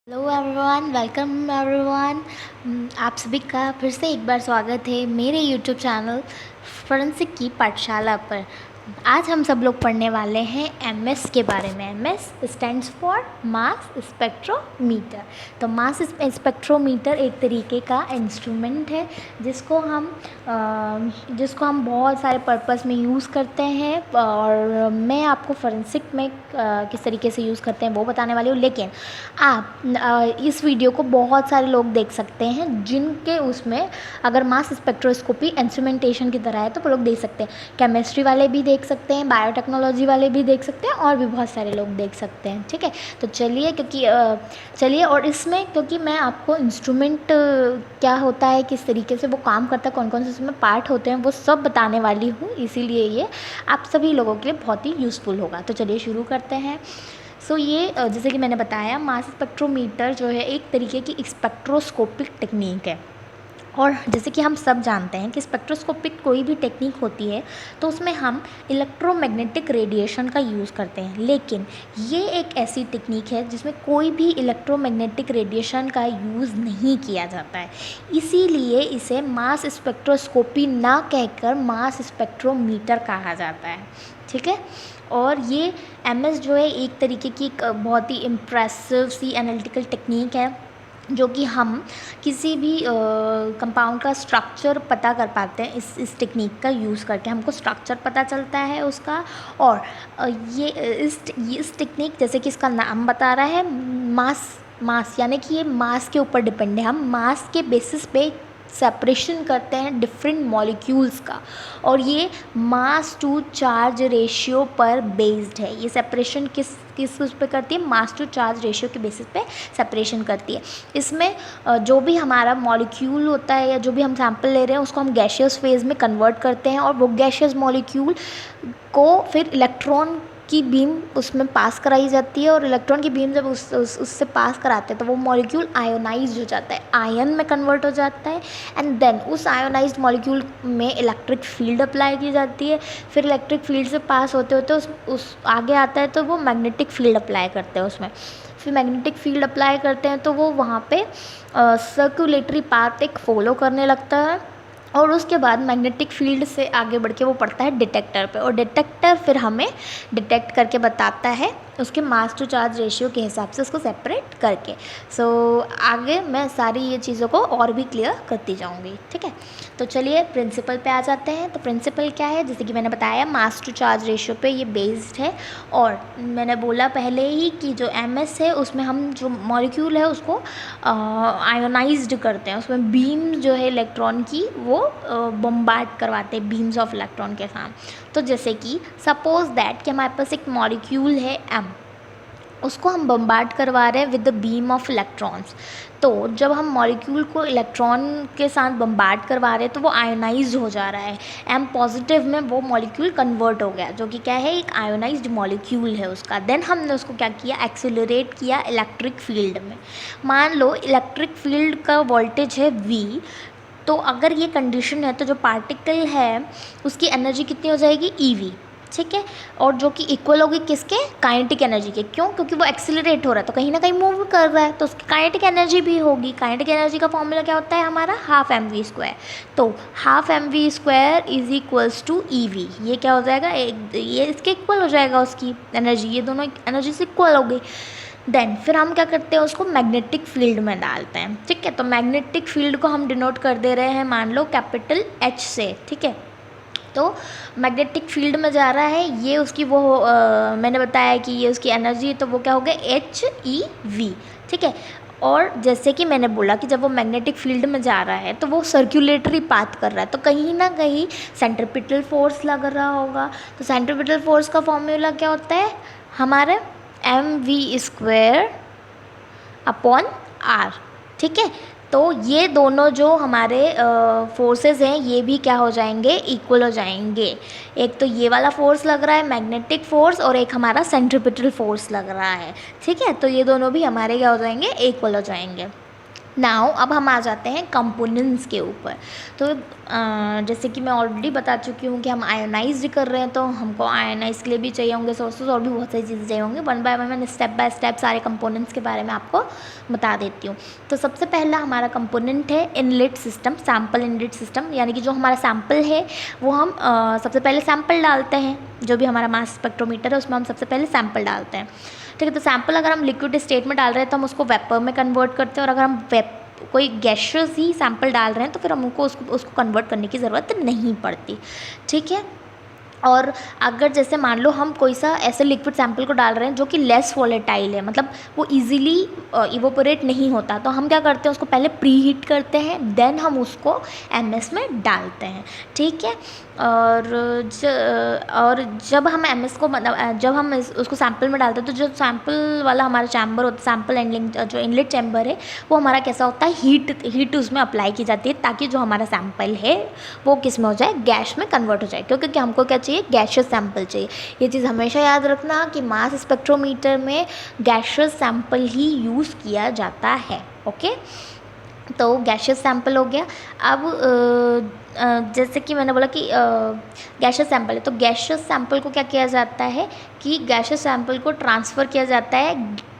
Hello everyone, welcome everyone. आप सभी का फिर से एक बार स्वागत है मेरे यूट्यूब चैनल फोरेंसिक की पाठशाला पर। आज हम सब लोग पढ़ने वाले हैं एमएस के बारे में। MS stands for mass spectrometer. तो मास स्पेक्ट्रोमीटर एक तरीके का इंस्ट्रूमेंट है जिसको हम बहुत सारे पर्पस में यूज़ करते हैं, और मैं आपको फोरेंसिक में किस तरीके से यूज़ करते हैं वो बताने वाली हूँ। लेकिन आप इस वीडियो को बहुत सारे लोग देख सकते हैं जिनके उसमें अगर मास स्पेक्ट्रोस्कोपी इंस्ट्रूमेंटेशन की तरह है तो वो लोग देख सकते हैं। केमिस्ट्री वाले भी देख सकते हैं, बायोटेक्नोलॉजी वाले भी देख सकते हैं, और भी बहुत सारे लोग देख सकते हैं। ठीक है, तो चलिए और इसमें क्योंकि मैं आपको इंस्ट्रूमेंट क्या होता है, किस तरीके से वो काम करता है, कौन कौन से उसमें पार्ट होते हैं, वो सब बताने वाली हूँ। इसीलिए ये आप सभी लोगों के लिए बहुत ही यूज़फुल होगा। तो चलिए शुरू करते हैं। ये जैसे कि मैंने बताया, मास स्पेक्ट्रोमीटर जो है एक तरीके की स्पेक्ट्रोस्कोपिक टेक्निक है। और जैसे कि हम सब जानते हैं कि स्पेक्ट्रोस्कोपिक कोई भी टेक्निक होती है तो उसमें हम इलेक्ट्रोमैग्नेटिक रेडिएशन का यूज़ करते हैं। लेकिन ये एक ऐसी टेक्निक है जिसमें कोई भी इलेक्ट्रोमैग्नेटिक रेडिएशन का यूज़ नहीं किया जाता है। इसीलिए इसे मास स्पेक्ट्रोस्कोपी ना कहकर मास स्पेक्ट्रोमीटर कहा जाता है। ठीक है, और ये एमएस जो है एक तरीके की एक बहुत ही इम्प्रेसिव सी एनालिटिकल टेक्निक है, जो कि हम किसी भी कंपाउंड का स्ट्रक्चर पता कर पाते हैं। इस टेक्निक का यूज़ करके हमको स्ट्रक्चर पता चलता है उसका। और इस टेक्निक, जैसे कि इसका नाम बता रहा है, मास यानी कि ये मास के ऊपर डिपेंड है। हम मास के बेसिस पे सेपरेशन करते हैं डिफरेंट मॉलिक्यूल्स का, और ये मास टू चार्ज रेशियो पर बेस्ड है। ये सेपरेशन किस उस पे करती है, मास टू चार्ज रेशियो के बेसिस पे सेपरेशन करती है। इसमें जो भी हमारा मॉलिक्यूल होता है या जो भी हम सैंपल ले रहे हैं उसको हम गैसियस फेज में कन्वर्ट करते हैं, और वो गैसियस मॉलिक्यूल को फिर इलेक्ट्रॉन की बीम उसमें पास कराई जाती है, और इलेक्ट्रॉन की बीम जब उससे पास कराते हैं तो वो मॉलिक्यूल आयोनाइज हो जाता है, आयन में कन्वर्ट हो जाता है। एंड देन उस आयोनाइज्ड मॉलिक्यूल में इलेक्ट्रिक फील्ड अप्लाई की जाती है। फिर इलेक्ट्रिक फील्ड से पास होते होते उस आगे आता है तो वो मैग्नेटिक फील्ड अप्लाई करते हैं उसमें। फिर मैग्नेटिक फील्ड अप्लाई करते हैं तो वो वहाँ पे सर्कुलेटरी पाथ एक फॉलो करने लगता है, और उसके बाद मैग्नेटिक फील्ड से आगे बढ़ के वो पड़ता है डिटेक्टर पे, और डिटेक्टर फिर हमें डिटेक्ट करके बताता है उसके मास टू चार्ज रेशियो के हिसाब से उसको सेपरेट करके। आगे मैं सारी ये चीज़ों को और भी क्लियर करती जाऊँगी। ठीक है, तो चलिए प्रिंसिपल पे आ जाते हैं। तो प्रिंसिपल क्या है, जैसे कि मैंने बताया मास टू चार्ज रेशियो पे ये बेस्ड है। और मैंने बोला पहले ही कि जो एमएस है उसमें हम जो मॉलिक्यूल है उसको आयोनाइज्ड करते हैं, उसमें बीम जो है इलेक्ट्रॉन की वो बम्बार्ड करवाते हैं बीम्स ऑफ इलेक्ट्रॉन के साथ। तो जैसे कि सपोज दैट कि हमारे पास एक मॉलिक्यूल है एम, उसको हम बम्बार्ड करवा रहे हैं with the beam of electrons. तो जब हम मॉलिक्यूल को इलेक्ट्रॉन के साथ बम्बार्ड करवा रहे हैं तो वो आयोनाइज्ड हो जा रहा है। एम पॉजिटिव में वो मॉलिक्यूल कन्वर्ट हो गया, जो कि क्या है, एक आयोनाइज्ड मॉलिक्यूल है उसका। देन हमने उसको क्या किया, एक्सेलरेट किया इलेक्ट्रिक फील्ड में। मान लो इलेक्ट्रिक फील्ड का वोल्टेज है V, तो अगर ये कंडीशन है तो जो पार्टिकल है उसकी एनर्जी कितनी हो जाएगी, EV। ठीक है, और जो कि इक्वल होगी किसके, काइनेटिक एनर्जी के। क्यों, क्योंकि वो एक्सेलरेट हो रहा है तो कहीं ना कहीं मूव कर रहा है, तो उसकी काइनेटिक एनर्जी भी होगी। काइनेटिक एनर्जी का फॉर्मूला क्या होता है हमारा, ½ mv²। तो ½ mv² is equals to EV। ये क्या हो जाएगा, ये इसके इक्वल हो जाएगा उसकी एनर्जी, ये दोनों एनर्जी से इक्वल हो गई। देन फिर हम क्या करते हैं, उसको मैग्नेटिक फील्ड में डालते हैं। ठीक है, तो मैग्नेटिक फील्ड को हम डिनोट कर दे रहे हैं मान लो कैपिटल H से। ठीक है, तो मैग्नेटिक फील्ड में जा रहा है, ये उसकी मैंने बताया कि ये उसकी एनर्जी है, तो वो क्या हो गया, HEV। ठीक है, और जैसे कि मैंने बोला कि जब वो मैग्नेटिक फील्ड में जा रहा है तो वो सर्कुलेटरी पाथ कर रहा है, तो कहीं ना कहीं सेंट्रीपिटल फोर्स लग रहा होगा। तो सेंट्रीपिटल फोर्स का फॉर्मूला क्या होता है हमारे, mv² अपॉन R। ठीक है, तो ये दोनों जो हमारे फोर्सेस हैं ये भी क्या हो जाएंगे, इक्वल हो जाएंगे। एक तो ये वाला फोर्स लग रहा है मैग्नेटिक फोर्स, और एक हमारा सेंट्रीपिटल फोर्स लग रहा है। ठीक है, तो ये दोनों भी हमारे क्या हो जाएंगे, इक्वल हो जाएंगे। नाउ अब हम आ जाते हैं कंपोनेंट्स के ऊपर। तो जैसे कि मैं ऑलरेडी बता चुकी हूँ कि हम आयोनाइज्ड कर रहे हैं, तो हमको आयोनाइज के लिए भी चाहिए होंगे सोर्सेज, और भी बहुत सारी चीज़ें चाहिए होंगी। वन बाय वन मैं स्टेप बाय स्टेप सारे कंपोनेंट्स के बारे में आपको बता देती हूँ। तो सबसे पहला हमारा कंपोनेंट है inlet system, sample inlet system, यानी कि जो हमारा सैम्पल है वो हम सबसे पहले सैम्पल डालते हैं। जो भी हमारा मास स्पेक्ट्रोमीटर है उसमें हम सबसे पहले सैम्पल डालते हैं, ठीक है। तो सैम्पल अगर हम लिक्विड स्टेट में डाल रहे हैं तो हम उसको वेपर में कन्वर्ट करते हैं, और अगर हम कोई गैसेस ही सैम्पल डाल रहे हैं तो फिर हमको उसको कन्वर्ट करने की ज़रूरत नहीं पड़ती, ठीक है। और अगर जैसे मान लो हम कोई सा ऐसे लिक्विड सैंपल को डाल रहे हैं जो कि लेस वॉलेटाइल है, मतलब वो इजीली इवोपोरेट नहीं होता, तो हम क्या करते हैं उसको पहले प्री हीट करते हैं, देन हम उसको एमएस में डालते हैं, ठीक है। और जब हम एमएस को मतलब जब हम उसको सैंपल में डालते हैं तो जो सैंपल वाला हमारा चैम्बर होता है, सैंपल एंडलिंग जो इनलेट चैम्बर है, वो हमारा कैसा होता है, हीट उसमें अप्लाई की जाती है ताकि जो हमारा सैंपल है वो किस में हो जाए, गैस में कन्वर्ट हो जाए, क्योंकि हमको क्या चाहिए, गैसियस सैंपल चाहिए। ये चीज़ हमेशा याद रखना कि मास स्पेक्ट्रोमीटर में गैसियस सैंपल ही यूज़ किया जाता है, ओके। तो गैसियस सैंपल हो गया। अब जैसे कि मैंने बोला कि गैसियस सैंपल है, तो गैसियस सैंपल को क्या किया जाता है कि गैसियस सैंपल को ट्रांसफ़र किया जाता है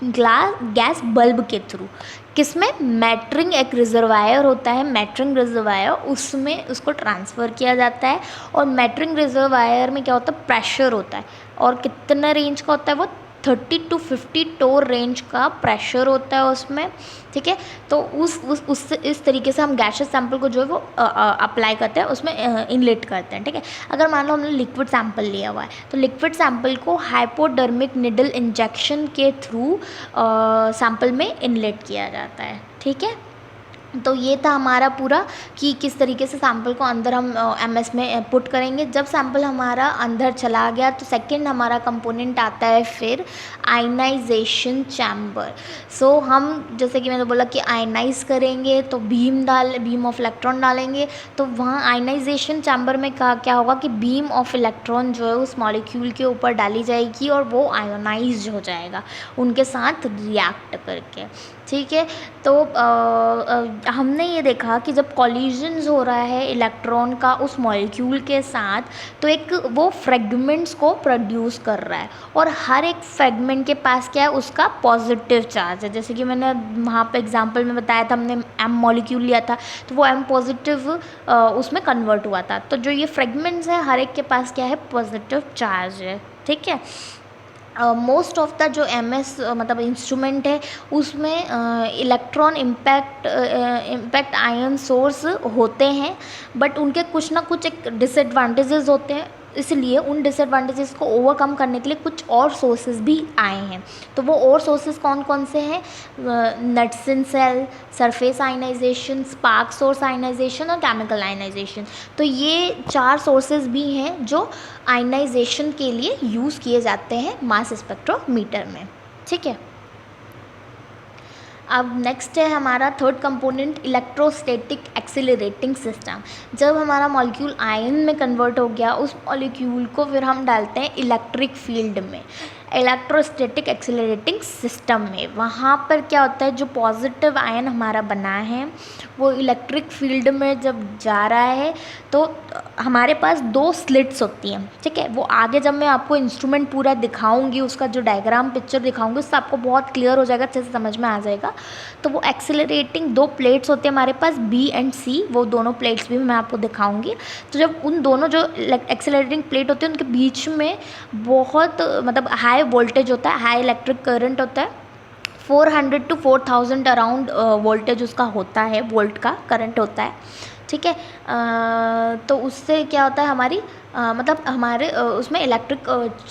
गैस बल्ब के थ्रू। किसमें, मैटरिंग एक रिजर्वायर होता है, मैटरिंग रिजर्वायर, उसमें उसको ट्रांसफ़र किया जाता है। और मैटरिंग रिजर्वायर में क्या होता है, प्रेशर होता है, और कितना रेंज का होता है वो 30 to 50 टोर रेंज का प्रेशर होता है उसमें, ठीक है। तो इस तरीके से हम गैसियस सैंपल को जो है वो अप्लाई करते हैं, उसमें इनलेट करते हैं, ठीक है। अगर मान लो हमने लिक्विड सैंपल लिया हुआ है तो लिक्विड सैंपल को हाइपोडर्मिक निडल इंजेक्शन के थ्रू सैंपल में इनलेट किया जाता है, ठीक है। तो ये था हमारा पूरा कि किस तरीके से सैंपल को अंदर हम एमएस में पुट करेंगे। जब सैंपल हमारा अंदर चला गया तो सेकंड हमारा कंपोनेंट आता है फिर आयनाइजेशन चैम्बर। सो हम जैसे कि मैंने बोला कि आयनाइज करेंगे तो बीम ऑफ इलेक्ट्रॉन डालेंगे, तो वहाँ आयनाइजेशन चैम्बर में क्या होगा कि बीम ऑफ इलेक्ट्रॉन जो है उस मॉलिक्यूल के ऊपर डाली जाएगी और वो आयोनाइज हो जाएगा उनके साथ रिएक्ट करके, ठीक है। तो हमने ये देखा कि जब कॉलिजन्स हो रहा है इलेक्ट्रॉन का उस मॉलिक्यूल के साथ, तो एक वो फ्रेगमेंट्स को प्रोड्यूस कर रहा है, और हर एक फ्रेगमेंट के पास क्या है, उसका पॉजिटिव चार्ज है। जैसे कि मैंने वहाँ पे एग्जांपल में बताया था, हमने एम मॉलिक्यूल लिया था तो वो एम पॉजिटिव उसमें कन्वर्ट हुआ था। तो जो ये फ्रेगमेंट्स हैं हर एक के पास क्या है, पॉजिटिव चार्ज है, ठीक है। मोस्ट ऑफ द जो एमएस मतलब इंस्ट्रूमेंट है उसमें इलेक्ट्रॉन इम्पैक्ट आयन सोर्स होते हैं, बट उनके कुछ ना कुछ एक डिसएडवांटेजेस होते हैं, इसलिए उन डिसएडवांटेजेस को ओवरकम करने के लिए कुछ और सोर्सेज भी आए हैं। तो वो और सोर्सेज कौन कौन से हैं, Knudsen cell, surface ionization, spark source ionization और केमिकल आयनाइजेशन। तो ये 4 सोर्सेज भी हैं जो आयनाइजेशन के लिए यूज़ किए जाते हैं मास स्पेक्ट्रोमीटर में, ठीक है। अब नेक्स्ट है हमारा third component electrostatic accelerating system. जब हमारा मॉलिक्यूल आयन में कन्वर्ट हो गया, उस मॉलिक्यूल को फिर हम डालते हैं इलेक्ट्रिक फील्ड में, इलेक्ट्रोस्टैटिक एक्सीलरेटिंग सिस्टम में। वहाँ पर क्या होता है, जो पॉजिटिव आयन हमारा बना है वो इलेक्ट्रिक फील्ड में जब जा रहा है तो हमारे पास 2 स्लिट्स होती हैं, ठीक है। वो आगे जब मैं आपको इंस्ट्रूमेंट पूरा दिखाऊंगी, उसका जो डायग्राम पिक्चर दिखाऊंगी, उससे आपको बहुत क्लियर हो जाएगा, अच्छे से समझ में आ जाएगा। तो वो एक्सीलरेटिंग 2 प्लेट्स होते हैं हमारे पास, बी एंड सी, वो दोनों प्लेट्स भी मैं आपको दिखाऊंगी। तो जब उन दोनों जो एक्सीलरेटिंग प्लेट होती है उनके बीच में बहुत मतलब हाई वोल्टेज होता है, हाई इलेक्ट्रिक करंट होता है, 400 to 4000 अराउंड वोल्टेज उसका होता है, वोल्ट का करंट होता है, ठीक है। तो उससे क्या होता है हमारी मतलब हमारे उसमें इलेक्ट्रिक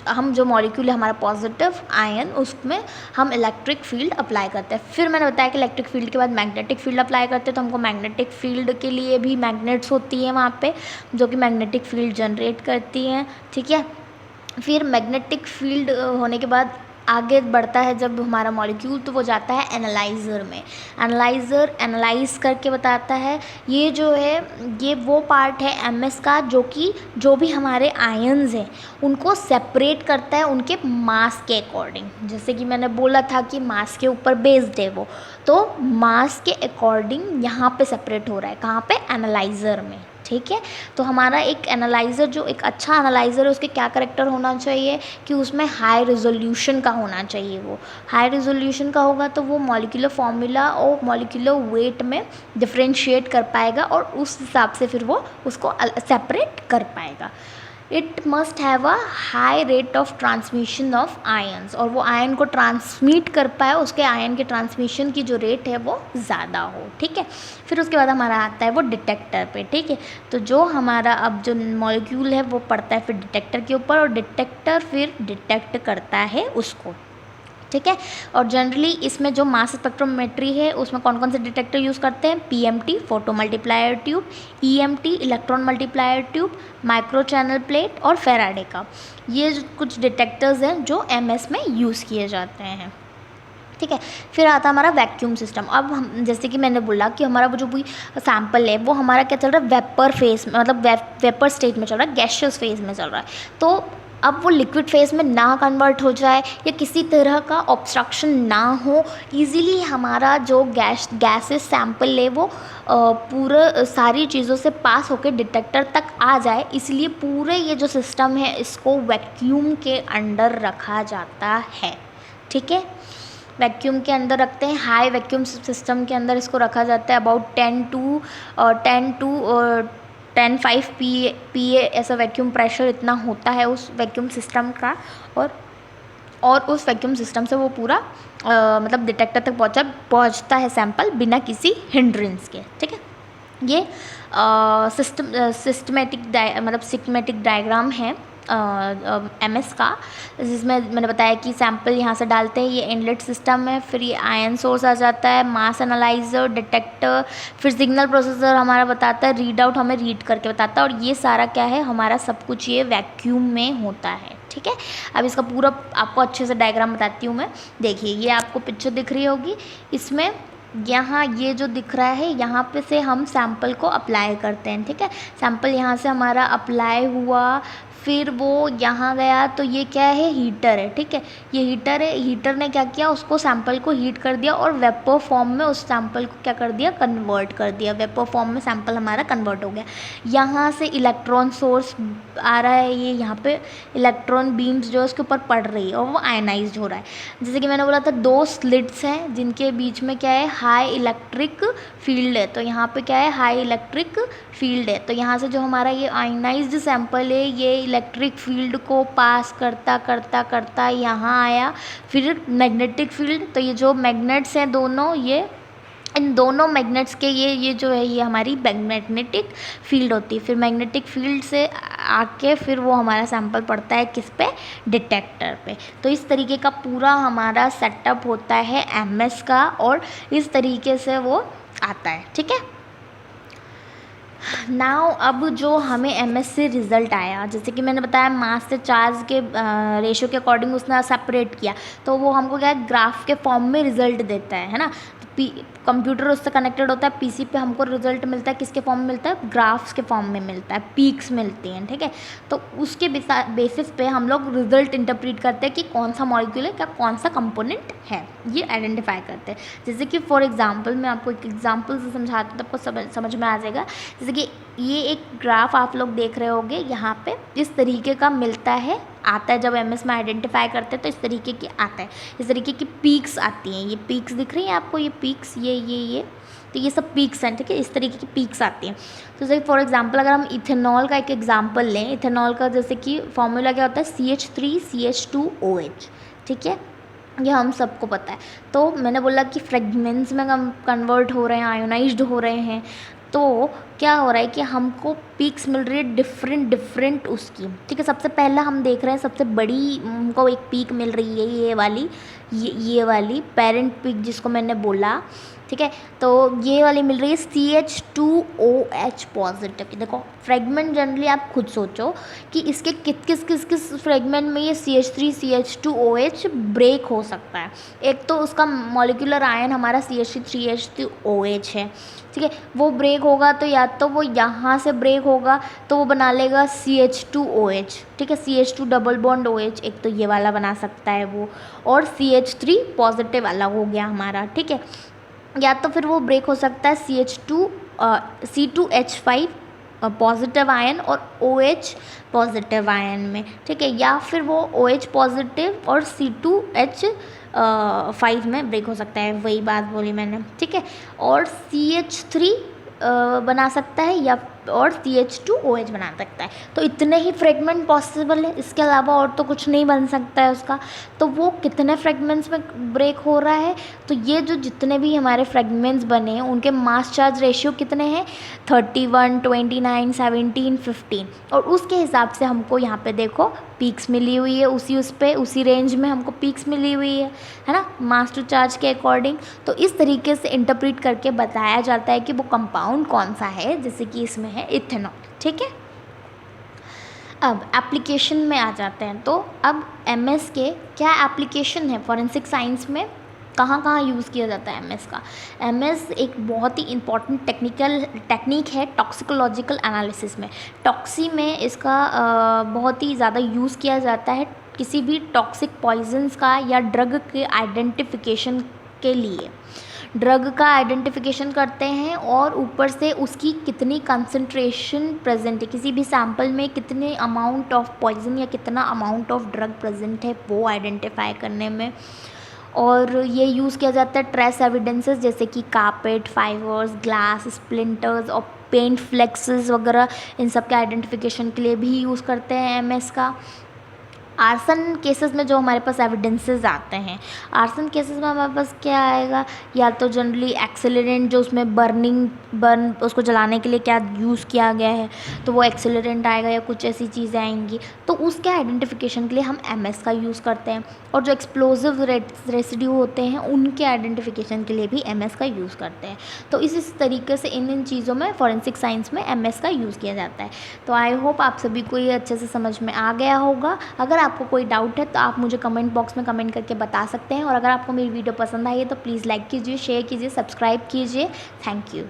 हम जो मॉलिक्यूल है हमारा पॉजिटिव आयन, उसमें हम इलेक्ट्रिक फील्ड अप्लाई करते हैं। फिर मैंने बताया कि इलेक्ट्रिक फील्ड के बाद मैग्नेटिक फील्ड अप्लाई करते हैं, तो हमको मैग्नेटिक फील्ड के लिए भी मैग्नेट्स होती हैं वहाँ पे जो कि मैग्नेटिक फील्ड जनरेट करती हैं, ठीक है। फिर मैग्नेटिक फील्ड होने के बाद आगे बढ़ता है जब हमारा मॉलिक्यूल, तो वो जाता है एनालाइज़र में। एनालाइज़र एनालाइज करके बताता है, ये जो है ये वो पार्ट है एमएस का जो भी हमारे आयन्स हैं उनको सेपरेट करता है उनके मास के अकॉर्डिंग। जैसे कि मैंने बोला था कि मास के ऊपर बेस्ड है वो, तो मास के अकॉर्डिंग यहाँ पे सेपरेट हो रहा है, कहाँ पे, एनालाइज़र में, ठीक है। तो हमारा एक एनालाइज़र, जो एक अच्छा एनालाइज़र है, उसके क्या करेक्टर होना चाहिए कि उसमें हाई रेजोल्यूशन का होना चाहिए। वो हाई रेजोल्यूशन का होगा तो वो मॉलिक्यूलर फार्मूला और मॉलिक्यूलर वेट में डिफरेंशिएट कर पाएगा और उस हिसाब से फिर वो उसको सेपरेट कर पाएगा। It must have a high rate of transmission of ions, और वो आयन को ट्रांसमिट कर पाए, उसके आयन के ट्रांसमिशन की जो रेट है वो ज़्यादा हो, ठीक है। फिर उसके बाद हमारा आता है वो डिटेक्टर पे, ठीक है। तो जो हमारा अब जो मॉलिक्यूल है वो पड़ता है फिर डिटेक्टर के ऊपर, और डिटेक्टर फिर डिटेक्ट करता है उसको, ठीक है। और जनरली इसमें जो मास स्पेक्ट्रोमेट्री है उसमें कौन कौन से डिटेक्टर यूज़ करते हैं, PMT photo multiplier tube, EMT electron multiplier tube, micro channel plate और फेराडे का। ये कुछ डिटेक्टर्स हैं जो एमएस में यूज़ किए जाते हैं, ठीक है। फिर आता है हमारा वैक्यूम सिस्टम। अब हम जैसे कि मैंने बोला कि हमारा वो जो भी सैंपल है वो हमारा क्या चल रहा है, वेपर फेज में, मतलब वेपर स्टेट में चल रहा है, गैशियस फेज में चल रहा है। तो अब वो लिक्विड फेज में ना कन्वर्ट हो जाए या किसी तरह का ऑब्स्ट्रक्शन ना हो, इजीली हमारा जो गैसेस सैंपल है वो पूरे सारी चीज़ों से पास होकर डिटेक्टर तक आ जाए, इसलिए पूरे ये जो सिस्टम है इसको वैक्यूम के अंडर रखा जाता है, ठीक है। वैक्यूम के अंदर रखते हैं, हाई वैक्यूम सिस्टम के अंदर इसको रखा जाता है। अबाउट 10 PA ऐसा वैक्यूम प्रेशर इतना होता है उस वैक्यूम सिस्टम का, और उस वैक्यूम सिस्टम से वो पूरा मतलब डिटेक्टर तक पहुंचता है सैंपल बिना किसी हिंड्रेंस के, ठीक है। ये सिस्टमेटिक डायग्राम है एमएस का, जिसमें मैंने बताया कि सैंपल यहाँ से डालते हैं, ये इनलेट सिस्टम है, फिर ये आयन सोर्स आ जाता है, मास एनालाइजर, डिटेक्टर, फिर सिग्नल प्रोसेसर हमारा बताता है, रीड आउट हमें रीड करके बताता है, और ये सारा क्या है, हमारा सब कुछ ये वैक्यूम में होता है, ठीक है। अब इसका पूरा आपको अच्छे से डायग्राम बताती हूँ मैं। देखिए ये आपको पिक्चर दिख रही होगी, इसमें यहाँ ये जो दिख रहा है यहाँ पे से हम सैंपल को अप्लाई करते हैं, ठीक है। सैंपल यहाँ से हमारा अप्लाई हुआ, फिर वो यहाँ गया, तो ये क्या है, हीटर है, ठीक है। ये हीटर है, हीटर ने क्या किया, उसको सैंपल को हीट कर दिया और वेपर फॉर्म में उस सैंपल को क्या कर दिया, कन्वर्ट कर दिया। वेपर फॉर्म में सैंपल हमारा कन्वर्ट हो गया। यहाँ से इलेक्ट्रॉन सोर्स आ रहा है, ये यहाँ पे इलेक्ट्रॉन बीम्स जो है उसके ऊपर पड़ रही है और वो आयनाइज हो रहा है। जैसे कि मैंने बोला था 2 स्लिट्स हैं जिनके बीच में क्या है, हाई इलेक्ट्रिक फील्ड है। तो यहाँ पे क्या है, हाई इलेक्ट्रिक फील्ड है। तो यहाँ से जो हमारा ये आयनाइज्ड सैंपल है ये इलेक्ट्रिक फील्ड को पास करता करता करता यहाँ आया, फिर मैग्नेटिक फील्ड। तो ये जो मैग्नेट्स हैं दोनों, ये इन दोनों मैग्नेट्स के ये जो है ये हमारी मैग्नेटिक फील्ड होती है। फिर मैग्नेटिक फील्ड से आके फिर वो हमारा सैंपल पड़ता है किस पे, डिटेक्टर पे। तो इस तरीके का पूरा हमारा सेटअप होता है एमएस का, और इस तरीके से वो आता है, ठीक है। नाउ अब जो हमें एमएस से रिज़ल्ट आया, जैसे कि मैंने बताया मास से चार्ज के रेशियो के अकॉर्डिंग उसने सेपरेट किया, तो वो हमको क्या है, ग्राफ के फॉर्म में रिज़ल्ट देता है ना। तो कंप्यूटर उससे कनेक्टेड होता है, पीसी पे हमको रिजल्ट मिलता है किसके फॉर्म में मिलता है, ग्राफ्स के फॉर्म में मिलता है, पीक्स मिलती हैं, ठीक है। तो उसके बेसिस पे हम लोग रिजल्ट इंटरप्रीट करते हैं कि कौन सा मॉलिक्यूल है, क्या कौन सा कंपोनेंट है, ये आइडेंटिफाई करते हैं। जैसे कि फॉर एग्जांपल मैं आपको एक एग्जांपल से समझाती हूँ तो आपको समझ में आ जाएगा। जैसे कि ये एक ग्राफ आप लोग देख रहे होंगे, यहाँ पे इस तरीके का मिलता है, आता है। जब एमएस में आइडेंटिफाई करते हैं तो इस तरीके की आता है, इस तरीके की पीक्स आती हैं। ये पीक्स दिख रही हैं आपको, ये पीक्स, ये तो ये सब पीक्स हैं, ठीक है। इस तरीके की पीक्स आती हैं। तो जैसे फॉर एग्जांपल अगर हम इथेनॉल का एक एग्जांपल लें, इथेनॉल का जैसे कि फॉर्मूला क्या होता है, CH3CH2OH, ठीक है, ये हम सबको पता है। तो मैंने बोला कि फ्रेगमेंट्स में कन्वर्ट हो रहे हैं, आयोनाइज्ड हो रहे हैं, तो क्या हो रहा है कि हमको पीक्स मिल रही है डिफरेंट उसकी, ठीक है। सबसे पहला हम देख रहे हैं, सबसे बड़ी हमको एक पीक मिल रही है, ये वाली पेरेंट पीक जिसको मैंने बोला, ठीक है। तो ये वाली मिल रही है CH2OH पॉजिटिव। देखो फ्रेगमेंट जनरली आप खुद सोचो कि इसके किस फ्रेगमेंट में ये CH3CH2OH ब्रेक हो सकता है। एक तो उसका मॉलिक्यूलर आयन हमारा CH3CH2OH है, ठीक है। वो ब्रेक होगा तो या तो वो यहाँ से ब्रेक होगा तो वो बना लेगा CH2OH, ठीक है, CH2 डबल बॉन्ड OH, एक तो ये वाला बना सकता है वो, और CH3 पॉजिटिव अलग हो गया हमारा, ठीक है। या तो फिर वो ब्रेक हो सकता है C2H5 पॉजिटिव आयन और OH पॉजिटिव आयन में, ठीक है, या फिर वो OH पॉजिटिव और C2H5 में ब्रेक हो सकता है, वही बात बोली मैंने, ठीक है। और CH3 बना सकता है या और CH2OH बना सकता है। तो इतने ही फ्रेगमेंट पॉसिबल है, इसके अलावा और तो कुछ नहीं बन सकता है उसका। तो वो कितने फ्रेगमेंट्स में ब्रेक हो रहा है, तो ये जो जितने भी हमारे फ्रेगमेंट्स बने हैं उनके मास चार्ज रेशियो कितने हैं, 31, 29, 17, 15। और उसके हिसाब से हमको यहाँ पे देखो पीक्स मिली हुई है, उसी रेंज में हमको पीक्स मिली हुई है ना, मास टू चार्ज के अकॉर्डिंग। तो इस तरीके से इंटरप्रेट करके बताया जाता है कि वो कंपाउंड कौन सा है, जैसे कि इसमें है इथेनॉल, ठीक है। अब एप्लीकेशन में आ जाते हैं। तो अब MS के क्या एप्लीकेशन है फॉरेंसिक साइंस में, कहाँ कहाँ यूज़ किया जाता है MS का। MS एक बहुत ही इम्पॉर्टेंट टेक्निक है टॉक्सिकोलॉजिकल एनालिसिस में। टॉक्सी में इसका बहुत ही ज़्यादा यूज़ किया जाता है किसी भी टॉक्सिक पॉइजन्स का या ड्रग के आइडेंटिफिकेशन के लिए। ड्रग का आइडेंटिफिकेशन करते हैं और ऊपर से उसकी कितनी कंसंट्रेशन प्रेजेंट है, किसी भी सैंपल में कितने अमाउंट ऑफ पॉइजन या कितना अमाउंट ऑफ ड्रग प्रेजेंट है वो आइडेंटिफाई करने में। और ये यूज़ किया जाता है ट्रेस एविडेंसेस जैसे कि कारपेट, फाइबर्स, ग्लास, स्प्लिंटर्स और पेंट फ्लेक्सेस वगैरह, इन सब के आइडेंटिफिकेशन के लिए भी यूज़ करते हैं MS का। आर्सन केसेस में जो हमारे पास एविडेंसेस आते हैं, आर्सन केसेस में हमारे पास क्या आएगा, या तो जनरली एक्सेलरेंट जो उसमें बर्न उसको जलाने के लिए क्या यूज़ किया गया है, तो वो एक्सेलरेंट आएगा या कुछ ऐसी चीज़ें आएंगी। तो उसके आइडेंटिफिकेशन के लिए हम MS का यूज़ करते हैं। और जो एक्सप्लोजिव रेसिड्यू होते हैं उनके आइडेंटिफिकेशन के लिए भी MS का यूज़ करते हैं। तो इस तरीके से इन चीज़ों में फॉरेंसिक साइंस में MS का यूज़ किया जाता है। तो आई होप आप सभी को ये अच्छे से समझ में आ गया होगा। अगर आपको कोई डाउट है तो आप मुझे कमेंट बॉक्स में कमेंट करके बता सकते हैं। और अगर आपको मेरी वीडियो पसंद आई है तो प्लीज़ लाइक कीजिए, शेयर कीजिए, सब्सक्राइब कीजिए। Thank you.